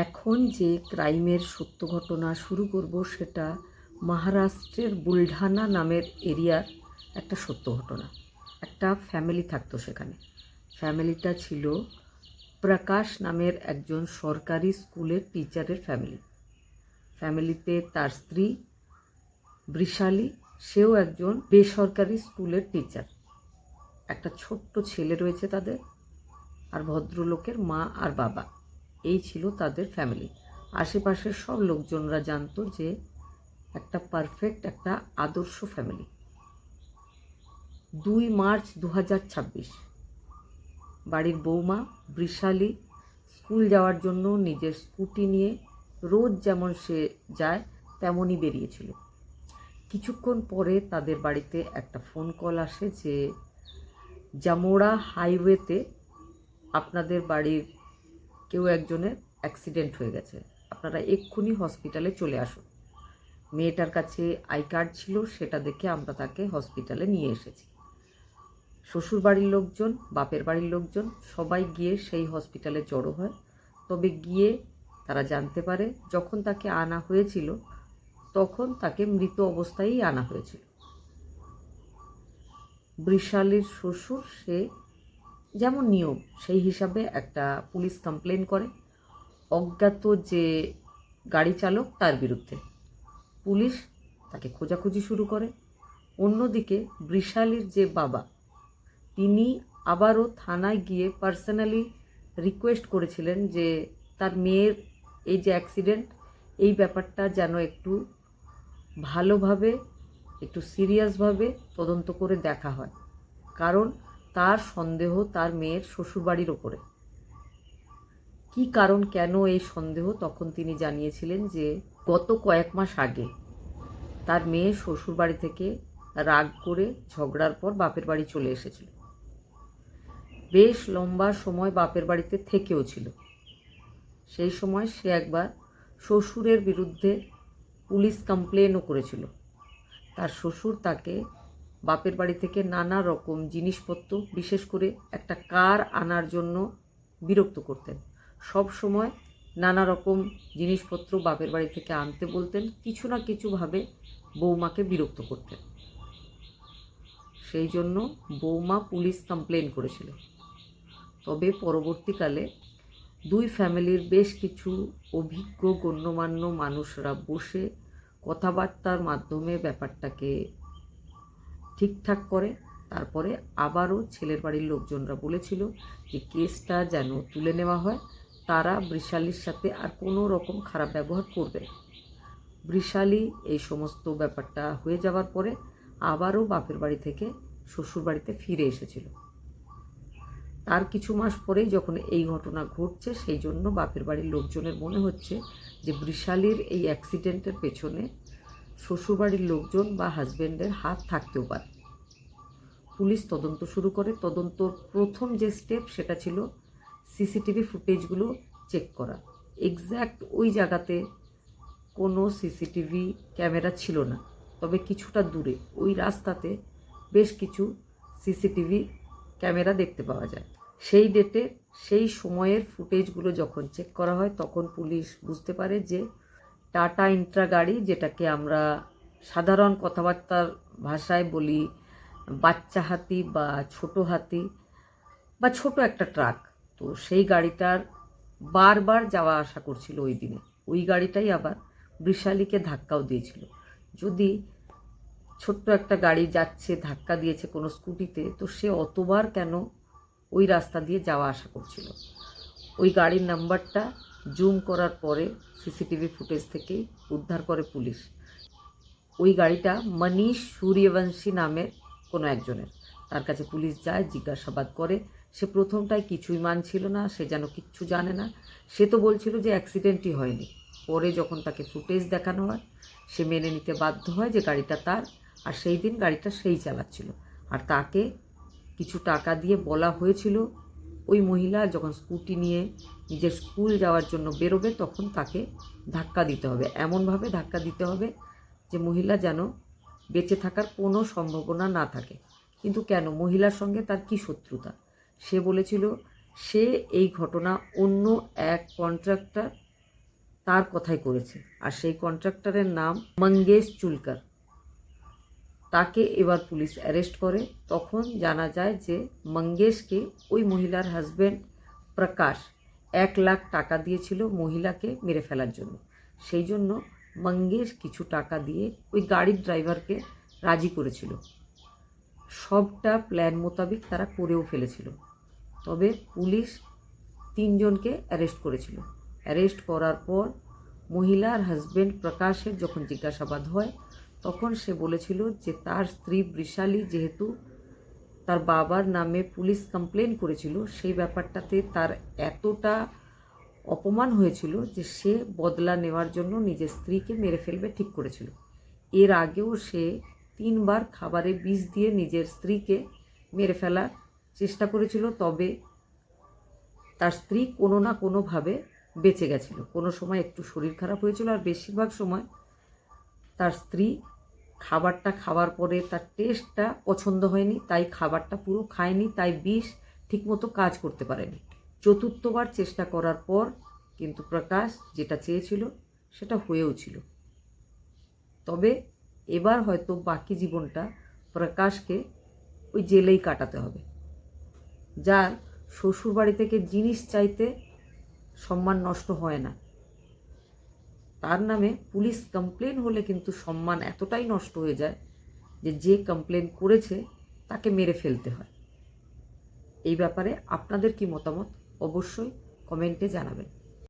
এখন যে ক্রাইমের সত্য ঘটনা শুরু করব সেটা মহারাষ্ট্রের বুলঢানা নামের এরিয়ার একটা সত্য ঘটনা। একটা ফ্যামিলি থাকতো সেখানে। ফ্যামিলিটা ছিল প্রকাশ নামের একজন সরকারি স্কুলের টিচারের ফ্যামিলি। ফ্যামিলিতে তার স্ত্রী বৃষালী, সেও একজন বেসরকারি স্কুলের টিচার। একটা ছোট্ট ছেলে রয়েছে তাদের, আর ভদ্রলোকের মা আর বাবা। এই ছিল তাদের ফ্যামিলি। আশেপাশের সব লোকজনরা জানতো যে একটা পারফেক্ট, একটা আদর্শ ফ্যামিলি। 2 মার্চ 2026 বাড়ির বৌমা বৃষালী স্কুল যাওয়ার জন্য নিজের স্কুটি নিয়ে রোজ যেমন সে যায় তেমনই বেরিয়েছিল। কিছুক্ষণ পরে তাদের বাড়িতে একটা ফোন কল আসে যে জামোড়া হাইওয়েতে আপনাদের বাড়ির কেউ একজনের অ্যাক্সিডেন্ট হয়ে গেছে, আপনারা এক্ষুনি হসপিটালে চলে আসুন। মেয়েটার কাছে আই কার্ড ছিল, সেটা দেখে আমরা তাকে হসপিটালে নিয়ে এসেছি। শ্বশুর বাড়ির লোকজন, বাপের বাড়ির লোকজন সবাই গিয়ে সেই হসপিটালে জড়ো হয়। তবে গিয়ে তারা জানতে পারে যখন তাকে আনা হয়েছিল তখন তাকে মৃত অবস্থায়ই আনা হয়েছিল। বৃষালীর শ্বশুর, সে যেমন নিয়ম সেই হিসাবে একটা পুলিশ কমপ্লেন করে অজ্ঞাত যে গাড়ি চালক তার বিরুদ্ধে। পুলিশ তাকে খোঁজাখুঁজি শুরু করে। অন্যদিকে বৃষালীর যে বাবা, তিনি আবারও থানায় গিয়ে পার্সোনালি রিকোয়েস্ট করেছিলেন যে তার মেয়ের এই যে অ্যাক্সিডেন্ট, এই ব্যাপারটা যেন একটু ভালোভাবে, একটু সিরিয়াসভাবে তদন্ত করে দেখা হয়, কারণ তার সন্দেহ তার মেয়ের শ্বশুরবাড়ির ওপরে। কী কারণ, কেন এই সন্দেহ, তখন তিনি জানিয়েছিলেন যে গত কয়েক মাস আগে তার মেয়ে শ্বশুরবাড়ি থেকে রাগ করে ঝগড়ার পর বাপের বাড়ি চলে এসেছিল। বেশ লম্বা সময় বাপের বাড়িতে থেকেও ছিল। সেই সময় সে একবার শ্বশুরের বিরুদ্ধে পুলিশ কমপ্লেনও করেছিল। তার শ্বশুর তাকে বাপের বাড়ি থেকে নানা রকম জিনিসপত্র, বিশেষ করে একটা কার আনার জন্য বিরক্ত করতেন। সব সময় নানা রকম জিনিসপত্র বাপের বাড়ি থেকে আনতে বলতেন, কিছু না কিছুভাবে বৌমাকে বিরক্ত করতেন। সেই জন্য বৌমা পুলিশ কমপ্লেন করেছিল। তবে পরবর্তীকালে দুই ফ্যামিলির বেশ কিছু অভিজ্ঞ গণ্যমান্য মানুষরা বসে কথাবার্তার মাধ্যমে ব্যাপারটাকে ঠিকঠাক করে। তারপরে আবারও ছেলের বাড়ির লোকজনরা বলেছিল যে কেসটা যেন তুলে নেওয়া হয়, তারা বৃষালীর সাথে আর কোনো রকম খারাপ ব্যবহার করবে না। বৃষালী এই সমস্ত ব্যাপারটা হয়ে যাওয়ার পরে আবারও বাপের বাড়ি থেকে শ্বশুর বাড়িতে ফিরে এসেছিল। তার কিছু মাস পরেই যখন এই ঘটনা ঘটছে, সেই জন্য বাপের বাড়ির লোকজনের মনে হচ্ছে যে বৃষালীর এই অ্যাক্সিডেন্টের পেছনে শ্বশুরবাড়ির লোকজন বা হাজব্যান্ডের হাত থাকতেও পারে। পুলিশ তদন্ত শুরু করে। তদন্তর প্রথম যে স্টেপ সেটা ছিল সিসিটিভি ফুটেজগুলো চেক করা। এক্স্যাক্ট ওই জায়গাতে কোনো সিসিটিভি ক্যামেরা ছিল না, তবে কিছুটা দূরে ওই রাস্তাতে বেশ কিছু সিসিটিভি ক্যামেরা দেখতে পাওয়া যায়। সেই ডেটে, সেই সময়ের ফুটেজগুলো যখন চেক করা হয় তখন পুলিশ বুঝতে পারে যে টাটা ইন্ট্রা গাড়ি, যেটাকে আমরা সাধারণ কথাবার্তার ভাষায় বলি বাচ্চা হাতি বা ছোট হাতি বা ছোট একটা ট্রাক, তো সেই গাড়িটার বারবার যাওয়া আসা করছিল ওই দিনে। ওই গাড়িটাই আবার বৃষালীকে ধাক্কাও দিয়েছিল। যদি ছোট্ট একটা গাড়ি যাচ্ছে, ধাক্কা দিয়েছে কোনো স্কুটিতে, তো সে অতবার কেন ওই রাস্তা দিয়ে যাওয়া আসা করছিল? ওই গাড়ির নাম্বারটা জুম করার পরে সিসিটিভি ফুটেজ থেকেই উদ্ধার করে পুলিশ। ওই গাড়িটা মনীষ সূর্যবংশী নামের কোনো একজনের। তার কাছে পুলিশ যায়, জিজ্ঞাসাবাদ করে। সে প্রথমটায় কিছুই মানছিল না, সে যেন কিচ্ছু জানে না। সে তো বলছিল যে অ্যাক্সিডেন্টই হয়নি। পরে যখন তাকে ফুটেজ দেখানো হয়, সে মেনে নিতে বাধ্য হয় যে গাড়িটা তার, আর সেই দিন গাড়িটা সেই চালাচ্ছিল। আর তাকে কিছু টাকা দিয়ে বলা হয়েছিল ওই মহিলা যখন স্কুটি নিয়ে নিজের স্কুল যাওয়ার জন্য বেরোবে তখন তাকে ধাক্কা দিতে হবে, এমনভাবে ধাক্কা দিতে হবে যে মহিলা যেন বেঁচে থাকার কোনো সম্ভাবনা না থাকে। কিন্তু কেন, মহিলার সঙ্গে তার কী শত্রুতা? সে বলেছিল সে এই ঘটনা অন্য এক কন্ট্রাক্টর তার কথাই করেছে। আর সেই কন্ট্রাক্টরের নাম মঙ্গেশ চুলকার। তাকে এবার পুলিশ অ্যারেস্ট করে। তখন জানা যায় যে মঙ্গেশকে ওই মহিলার হাজব্যান্ড প্রকাশ 1 লাখ টাকা দিয়েছিল মহিলাকে মেরে ফেলার জন্য। সেই জন্য মঙ্গেশ কিছু টাকা দিয়ে ওই গাড়ির ড্রাইভারকে রাজি করেছিল। সবটা প্ল্যান মোতাবেক তারা করেও ফেলেছিল। তবে পুলিশ 3 জনকে অ্যারেস্ট করেছিল। অ্যারেস্ট করার পর মহিলার হাজব্যান্ড প্রকাশের যখন জিজ্ঞাসাবাদ হয় তখন সে বলেছিল যে তার স্ত্রী বৃষালী যেহেতু তার বাবার নামে পুলিশ কমপ্লেন করেছিল, সেই ব্যাপারটাতে তার এতটা অপমান হয়েছিল যে সে বদলা নেওয়ার জন্য নিজের স্ত্রীকে মেরে ফেলবে ঠিক করেছিল। এর আগেও সে 3 বার খাবারে বিষ দিয়ে নিজের স্ত্রীকে মেরে ফেলার চেষ্টা করেছিল। তবে তার স্ত্রী কোনো না কোনোভাবে বেঁচে গেছিল। কোনো সময় একটু শরীর খারাপ হয়েছিল, আর বেশিরভাগ সময় তার স্ত্রী খাবারটা খাওয়ার পরে তার টেস্টটা পছন্দ হয়নি, তাই খাবারটা পুরো খায়নি, তাই বিষ ঠিকমতো কাজ করতে পারেনি। 4বার চেষ্টা করার পর কিন্তু প্রকাশ যেটা চেয়েছিল সেটা হয়েও ছিল। তবে এবার হয়তো বাকি জীবনটা প্রকাশকে ওই জেলেই কাটাতে হবে। যার শ্বশুরবাড়ি থেকে জিনিস চাইতে সম্মান নষ্ট হয় না, তার নামে পুলিশ কমপ্লেন হলে কিন্তু সম্মান এতটাই নষ্ট হয়ে যায় যে যে কমপ্লেন করেছে তাকে মেরে ফেলতে হয়। এই ব্যাপারে আপনাদের কি মতামত অবশ্যই কমেন্টে জানাবেন।